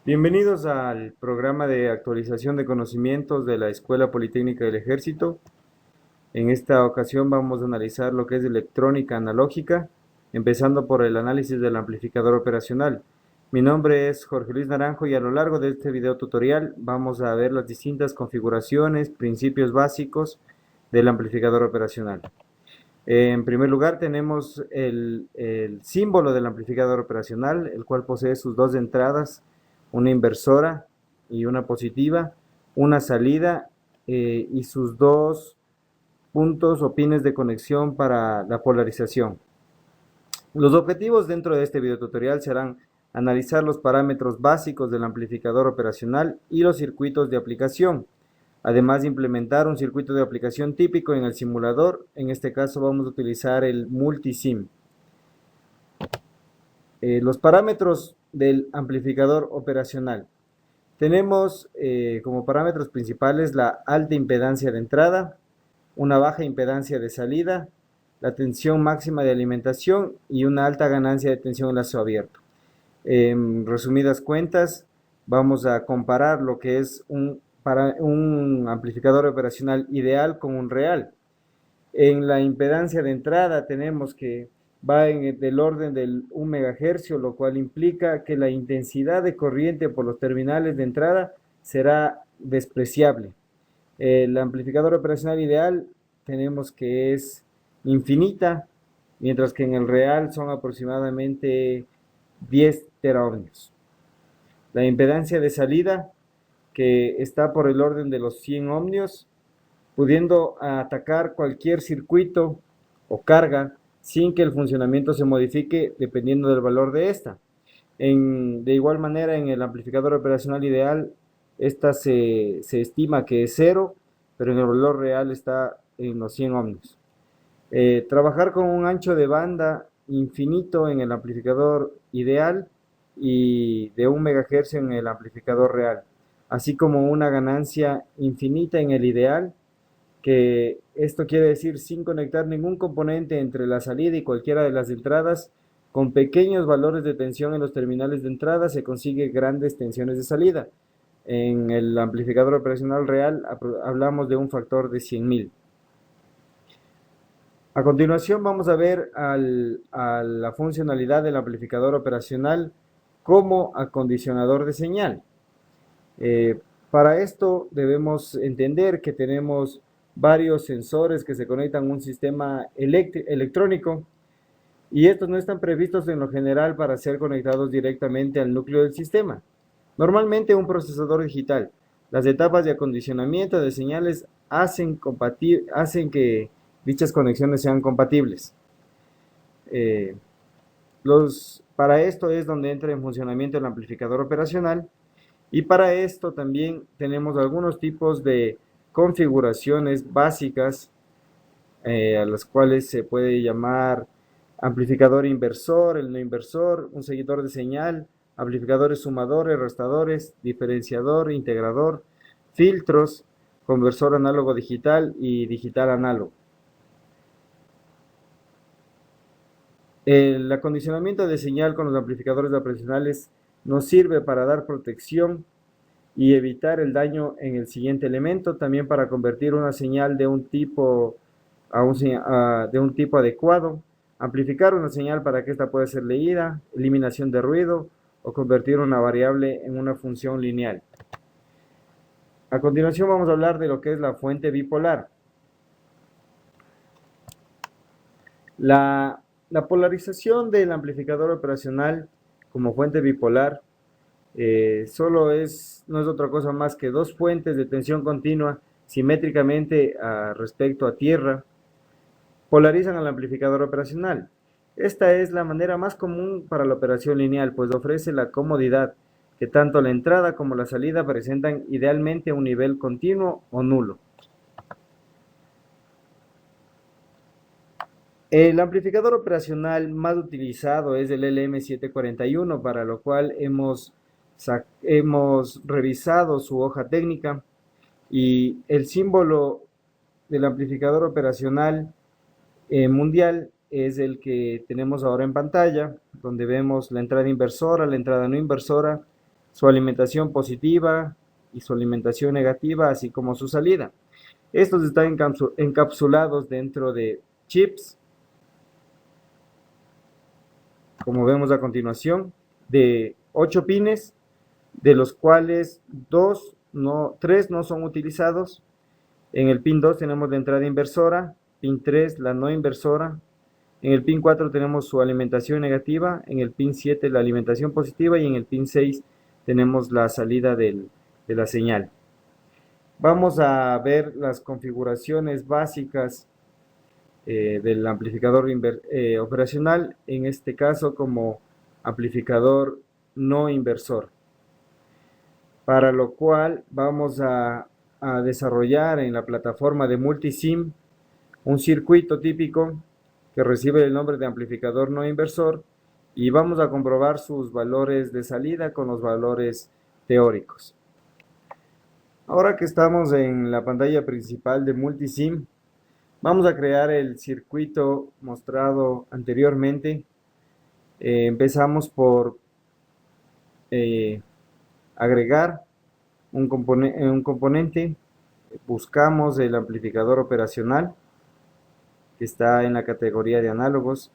Bienvenidos al programa de actualización de conocimientos de la Escuela Politécnica del Ejército. En esta ocasión vamos a analizar lo que es electrónica analógica, empezando por el análisis del amplificador operacional. Mi nombre es Jorge Luis Naranjo y a lo largo de este video tutorial vamos a ver las distintas configuraciones, principios básicos del amplificador operacional. En primer lugar tenemos el símbolo del amplificador operacional, el cual posee sus dos entradas, una inversora y una positiva, una salida y sus dos puntos o pines de conexión para la polarización. Los objetivos dentro de este video tutorial serán analizar los parámetros básicos del amplificador operacional y los circuitos de aplicación, además de implementar un circuito de aplicación típico en el simulador. En este caso vamos a utilizar el multisim. Los parámetros del amplificador operacional. Tenemos como parámetros principales la alta impedancia de entrada, una baja impedancia de salida, la tensión máxima de alimentación y una alta ganancia de tensión en lazo abierto. En resumidas cuentas, vamos a comparar lo que es un amplificador operacional ideal con un real. En la impedancia de entrada tenemos que va del orden del 1 MHz, lo cual implica que la intensidad de corriente por los terminales de entrada será despreciable. El amplificador operacional ideal tenemos que es infinita, mientras que en el real son aproximadamente 10 teraohmios. La impedancia de salida, que está por el orden de los 100 ohmios, pudiendo atacar cualquier circuito o carga sin que el funcionamiento se modifique dependiendo del valor de esta. De igual manera, en el amplificador operacional ideal, esta se estima que es 0, pero en el valor real está en los 100 ohmios. Trabajar con un ancho de banda infinito en el amplificador ideal y de 1 MHz en el amplificador real, así como una ganancia infinita en el ideal, que esto quiere decir sin conectar ningún componente entre la salida y cualquiera de las entradas. Con pequeños valores de tensión en los terminales de entrada se consigue grandes tensiones de salida. En el amplificador operacional real hablamos de un factor de 100.000. A continuación vamos a ver a la funcionalidad del amplificador operacional como acondicionador de señal. Para esto debemos entender que tenemos varios sensores que se conectan a un sistema electrónico, y estos no están previstos en lo general para ser conectados directamente al núcleo del sistema. Normalmente un procesador digital. Las etapas de acondicionamiento de señales hacen que dichas conexiones sean compatibles. Para esto es donde entra en funcionamiento el amplificador operacional, y para esto también tenemos algunos tipos de configuraciones básicas a las cuales se puede llamar amplificador inversor, el no inversor, un seguidor de señal, amplificadores sumadores, restadores, diferenciador, integrador, filtros, conversor análogo digital y digital análogo. El acondicionamiento de señal con los amplificadores operacionales nos sirve para dar protección y evitar el daño en el siguiente elemento, también para convertir una señal de un tipo adecuado, amplificar una señal para que ésta pueda ser leída, eliminación de ruido o convertir una variable en una función lineal. A continuación vamos a hablar de lo que es la fuente bipolar. La polarización del amplificador operacional como fuente bipolar no es otra cosa más que dos fuentes de tensión continua simétricamente respecto a tierra polarizan al amplificador operacional. Esta es la manera más común para la operación lineal, pues ofrece la comodidad que tanto la entrada como la salida presentan idealmente un nivel continuo o nulo. El amplificador operacional más utilizado es el LM741, para lo cual hemos revisado su hoja técnica, y el símbolo del amplificador operacional mundial es el que tenemos ahora en pantalla, donde vemos la entrada inversora, la entrada no inversora, su alimentación positiva y su alimentación negativa, así como su salida. Estos están encapsulados dentro de chips, como vemos a continuación, de 8 pines, de los cuales 3 no son utilizados. En el pin 2 tenemos la entrada inversora, pin 3 la no inversora, en el pin 4 tenemos su alimentación negativa, en el pin 7 la alimentación positiva y en el pin 6 tenemos la salida de la señal. Vamos a ver las configuraciones básicas del amplificador operacional, en este caso como amplificador no inversor, para lo cual vamos a desarrollar en la plataforma de Multisim un circuito típico que recibe el nombre de amplificador no inversor y vamos a comprobar sus valores de salida con los valores teóricos. Ahora que estamos en la pantalla principal de Multisim, vamos a crear el circuito mostrado anteriormente. Empezamos por agregar un componente, buscamos el amplificador operacional que está en la categoría de análogos.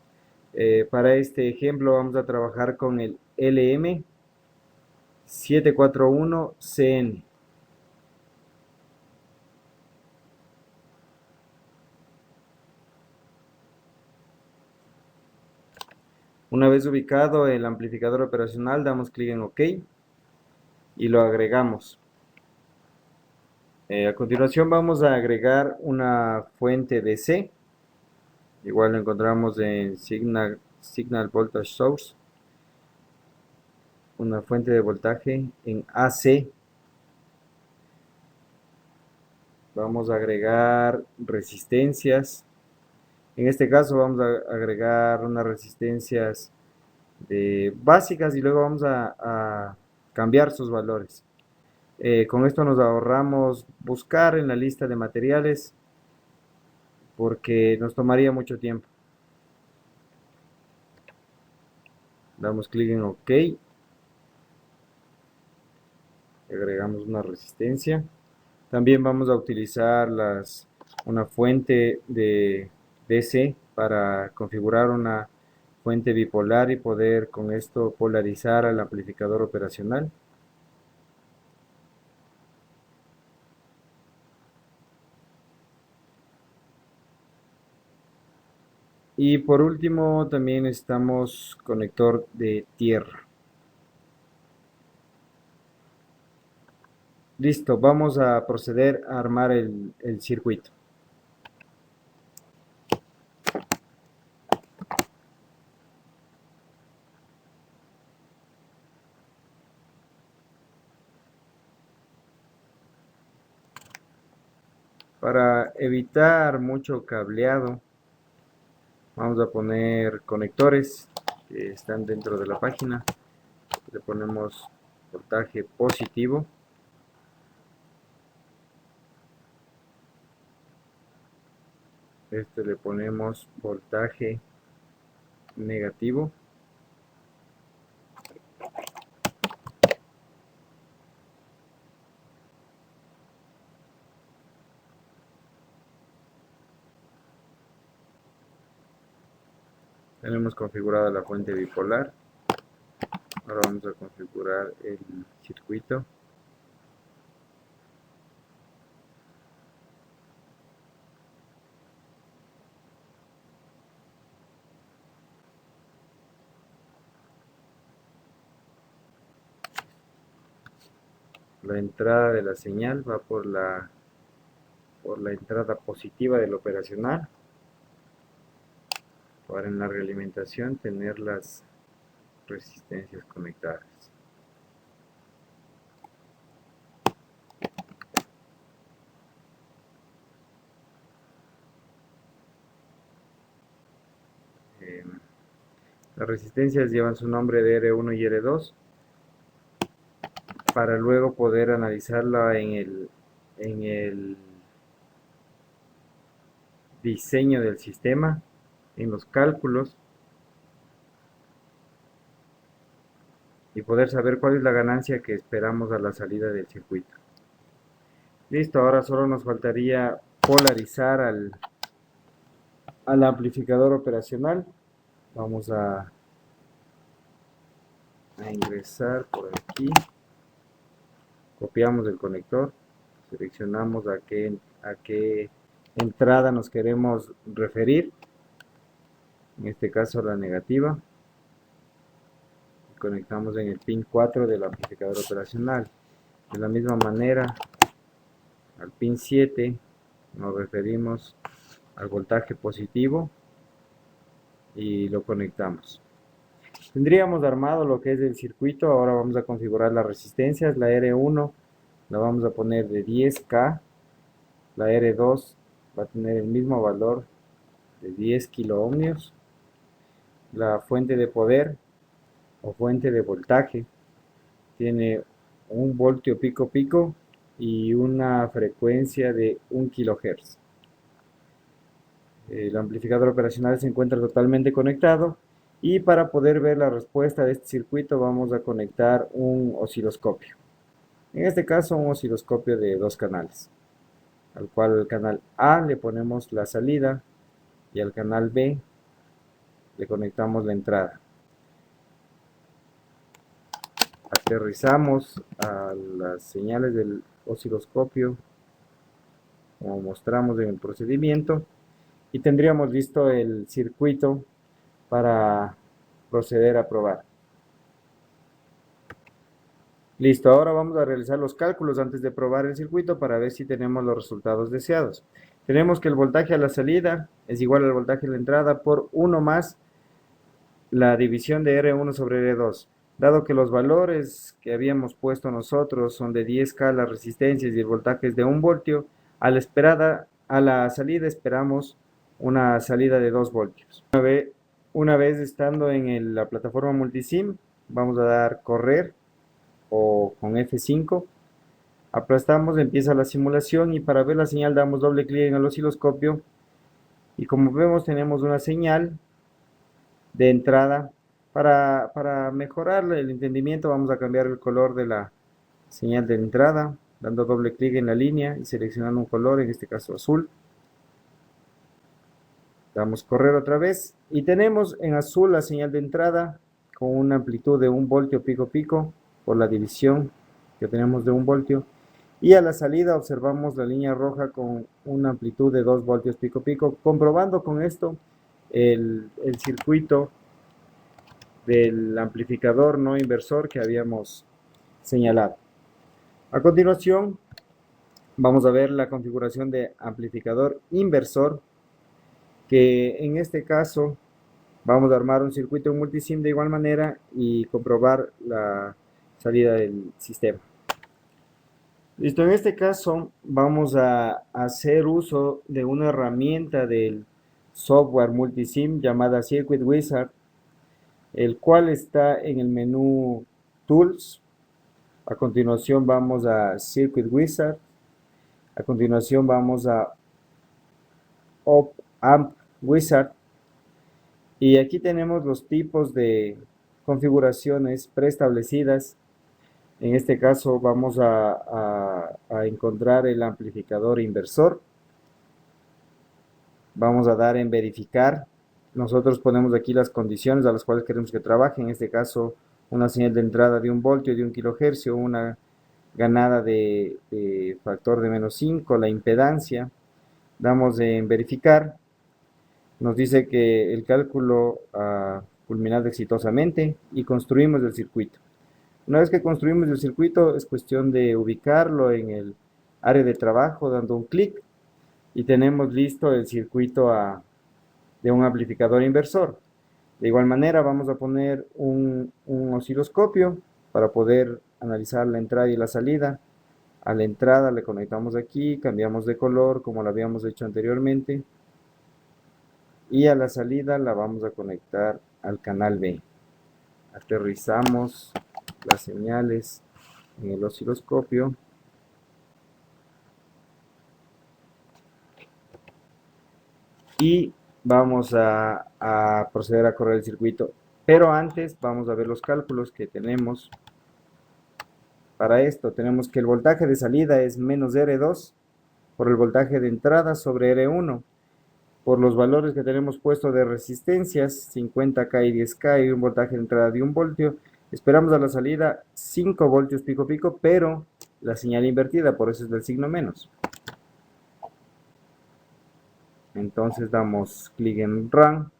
Para este ejemplo vamos a trabajar con el LM741CN. Una vez ubicado el amplificador operacional, damos clic en OK y lo agregamos. A continuación vamos a agregar una fuente DC. Igual lo encontramos en Signal Voltage Source. Una fuente de voltaje en AC. Vamos a agregar resistencias. En este caso vamos a agregar unas resistencias básicas y luego vamos a cambiar sus valores. Con esto nos ahorramos buscar en la lista de materiales porque nos tomaría mucho tiempo. Damos clic en OK. Agregamos una resistencia. También vamos a utilizar una fuente de DC para configurar una fuente bipolar y poder con esto polarizar al amplificador operacional. Y por último también necesitamos conector de tierra. Listo, vamos a proceder a armar el circuito. Para evitar mucho cableado, vamos a poner conectores que están dentro de la página. Le ponemos voltaje positivo. Este le ponemos voltaje negativo. Tenemos configurada la fuente bipolar. Ahora vamos a configurar el circuito. La entrada de la señal va por la entrada positiva del operacional, para en la realimentación tener las resistencias conectadas. Las resistencias llevan su nombre de R1 y R2 para luego poder analizarla en el diseño del sistema, en los cálculos. y poder saber cuál es la ganancia que esperamos a la salida del circuito. Listo, ahora solo nos faltaría polarizar al amplificador operacional. Vamos a ingresar por aquí, copiamos el conector, seleccionamos a qué entrada nos queremos referir, en este caso la negativa, conectamos en el pin 4 del amplificador operacional. De la misma manera, al pin 7 nos referimos al voltaje positivo y lo conectamos. Tendríamos armado lo que es el circuito. Ahora vamos a configurar las resistencias. La R1 la vamos a poner de 10K, la R2 va a tener el mismo valor de 10 kiloohmios, la fuente de poder o fuente de voltaje tiene un voltio pico pico y una frecuencia de 1 kHz. El amplificador operacional se encuentra totalmente conectado y para poder ver la respuesta de este circuito vamos a conectar un osciloscopio. En este caso un osciloscopio de 2 canales, al cual al canal A le ponemos la salida y al canal B le conectamos la entrada. Aterrizamos a las señales del osciloscopio como mostramos en el procedimiento y tendríamos listo el circuito para proceder a probar. Listo, ahora vamos a realizar los cálculos antes de probar el circuito para ver si tenemos los resultados deseados. Tenemos que el voltaje a la salida es igual al voltaje a la entrada por 1 más la división de R1 sobre R2. Dado que los valores que habíamos puesto nosotros son de 10K las resistencias y el voltaje es de 1 voltio, a la salida esperamos una salida de 2 voltios. Una vez estando en la plataforma multisim, vamos a dar correr o con F5, aplastamos, empieza la simulación y para ver la señal damos doble clic en el osciloscopio y como vemos tenemos una señal de entrada. Para mejorar el entendimiento vamos a cambiar el color de la señal de entrada dando doble clic en la línea y seleccionando un color, en este caso azul. Damos correr otra vez y tenemos en azul la señal de entrada con una amplitud de 1 voltio pico pico por la división que tenemos de 1 voltio, y a la salida observamos la línea roja con una amplitud de 2 voltios pico pico, comprobando con esto el circuito del amplificador no inversor que habíamos señalado. A continuación vamos a ver la configuración de amplificador inversor, que en este caso vamos a armar un circuito multisim de igual manera y comprobar la salida del sistema. Listo, en este caso vamos a hacer uso de una herramienta del software multisim llamada Circuit Wizard, el cual está en el menú Tools. A continuación vamos a Circuit Wizard. A continuación vamos a Op Amp Wizard. Y aquí tenemos los tipos de configuraciones preestablecidas. En este caso vamos a encontrar el amplificador inversor. Vamos a dar en verificar. Nosotros ponemos aquí las condiciones a las cuales queremos que trabaje. En este caso una señal de entrada de 1 voltio de 1 kilohercio, una ganada de factor de -5, la impedancia. Damos en verificar. Nos dice que el cálculo ha culminado exitosamente y construimos el circuito. Una vez que construimos el circuito es cuestión de ubicarlo en el área de trabajo dando un clic y tenemos listo el circuito de un amplificador inversor. De igual manera vamos a poner un osciloscopio para poder analizar la entrada y la salida. A la entrada le conectamos aquí, cambiamos de color como lo habíamos hecho anteriormente. Y a la salida la vamos a conectar al canal B. Aterrizamos las señales en el osciloscopio. Y vamos a proceder a correr el circuito. Pero antes vamos a ver los cálculos que tenemos. Para esto tenemos que el voltaje de salida es menos R2 por el voltaje de entrada sobre R1. Por los valores que tenemos puesto de resistencias, 50K y 10K y un voltaje de entrada de 1 voltio, esperamos a la salida 5 voltios pico pico, pero la señal invertida, por eso es del signo menos. Entonces damos clic en Run,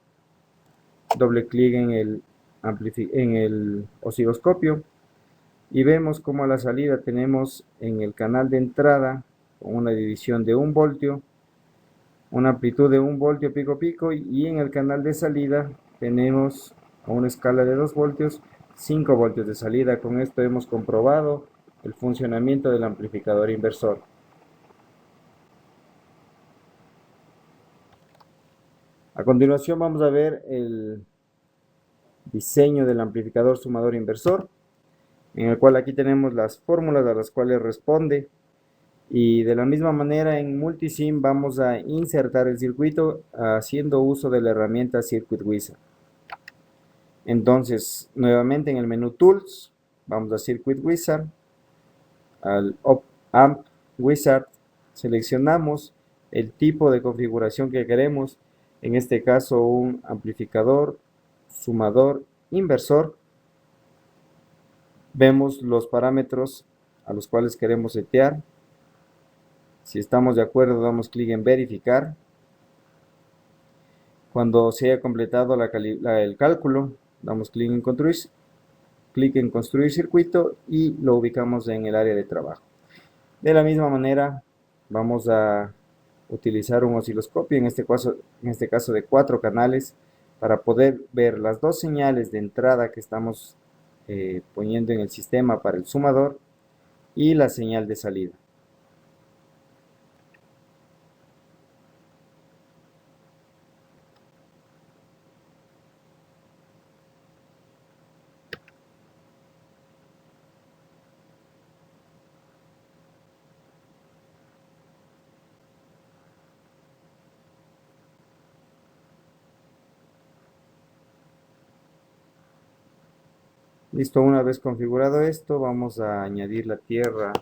doble clic en el osciloscopio y vemos como a la salida tenemos en el canal de entrada con una división de 1 voltio, una amplitud de 1 voltio pico pico, y en el canal de salida tenemos a una escala de 2 voltios 5 voltios de salida. Con esto hemos comprobado el funcionamiento del amplificador inversor. A continuación vamos a ver el diseño del amplificador sumador inversor, en el cual aquí tenemos las fórmulas a las cuales responde, y de la misma manera en Multisim vamos a insertar el circuito haciendo uso de la herramienta Circuit Wizard. Entonces nuevamente en el menú Tools vamos a Circuit Wizard, al Amp Wizard seleccionamos el tipo de configuración que queremos, en este caso un amplificador sumador inversor. Vemos los parámetros a los cuales queremos setear. Si estamos de acuerdo damos clic en verificar. Cuando se haya completado el cálculo damos clic en construir circuito y lo ubicamos en el área de trabajo. De la misma manera vamos a utilizar un osciloscopio, en este caso de 4 canales, para poder ver las dos señales de entrada que estamos poniendo en el sistema para el sumador y la señal de salida. Listo, una vez configurado esto, vamos a añadir la tierra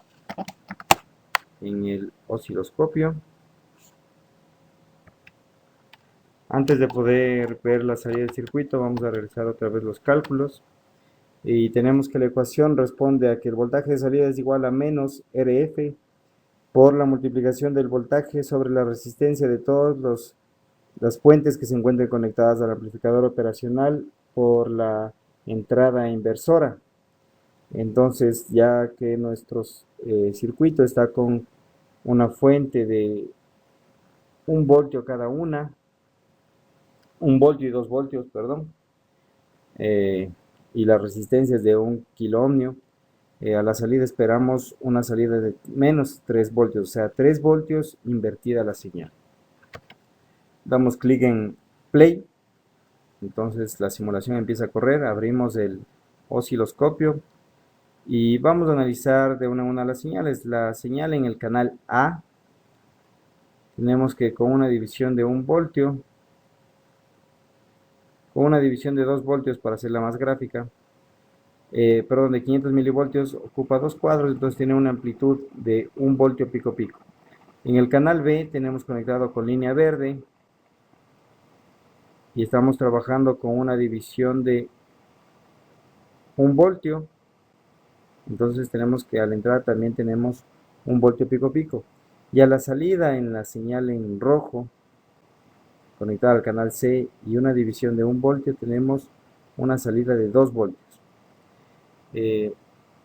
en el osciloscopio. Antes de poder ver la salida del circuito, vamos a realizar otra vez los cálculos. Y tenemos que la ecuación responde a que el voltaje de salida es igual a menos RF por la multiplicación del voltaje sobre la resistencia de todas las fuentes que se encuentren conectadas al amplificador operacional por la entrada inversora. Entonces, ya que nuestro circuito está con una fuente de 1 voltio cada una, 1 voltio y 2 voltios, perdón, y las resistencias de 1 kilo ohmio, a la salida esperamos una salida de menos 3 voltios, o sea, 3 voltios invertida la señal. Damos clic en Play, entonces la simulación empieza a correr, abrimos el osciloscopio y vamos a analizar de una a una las señales. La señal en el canal A, tenemos que con una división de 1 voltio, con una división de 2 voltios para hacerla más gráfica, perdón, de 500 milivoltios, ocupa 2 cuadros, entonces tiene una amplitud de 1 voltio pico pico. En el canal B tenemos conectado con línea verde y estamos trabajando con una división de 1 voltio, entonces tenemos que a la entrada también tenemos 1 voltio pico pico, y a la salida en la señal en rojo conectada al canal C y una división de 1 voltio tenemos una salida de 2 voltios.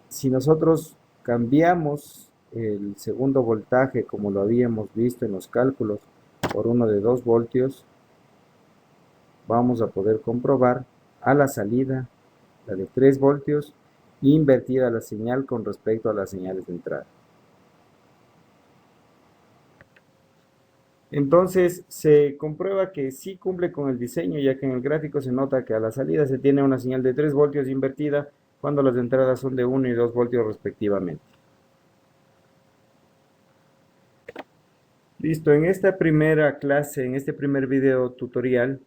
Si nosotros cambiamos el segundo voltaje como lo habíamos visto en los cálculos por uno de 2 voltios, vamos a poder comprobar a la salida la de 3 voltios invertida la señal con respecto a las señales de entrada. Entonces se comprueba que sí cumple con el diseño, ya que en el gráfico se nota que a la salida se tiene una señal de 3 voltios invertida cuando las entradas son de 1 y 2 voltios respectivamente. Listo, en esta primera clase, en este primer video tutorial,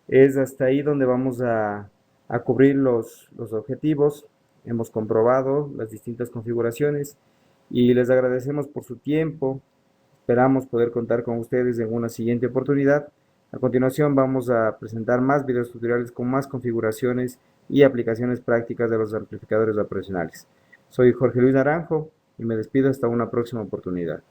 es hasta ahí donde vamos a a cubrir los objetivos. Hemos comprobado las distintas configuraciones y les agradecemos por su tiempo. Esperamos poder contar con ustedes en una siguiente oportunidad. A continuación vamos a presentar más videos tutoriales con más configuraciones y aplicaciones prácticas de los amplificadores operacionales. Soy Jorge Luis Naranjo y me despido hasta una próxima oportunidad.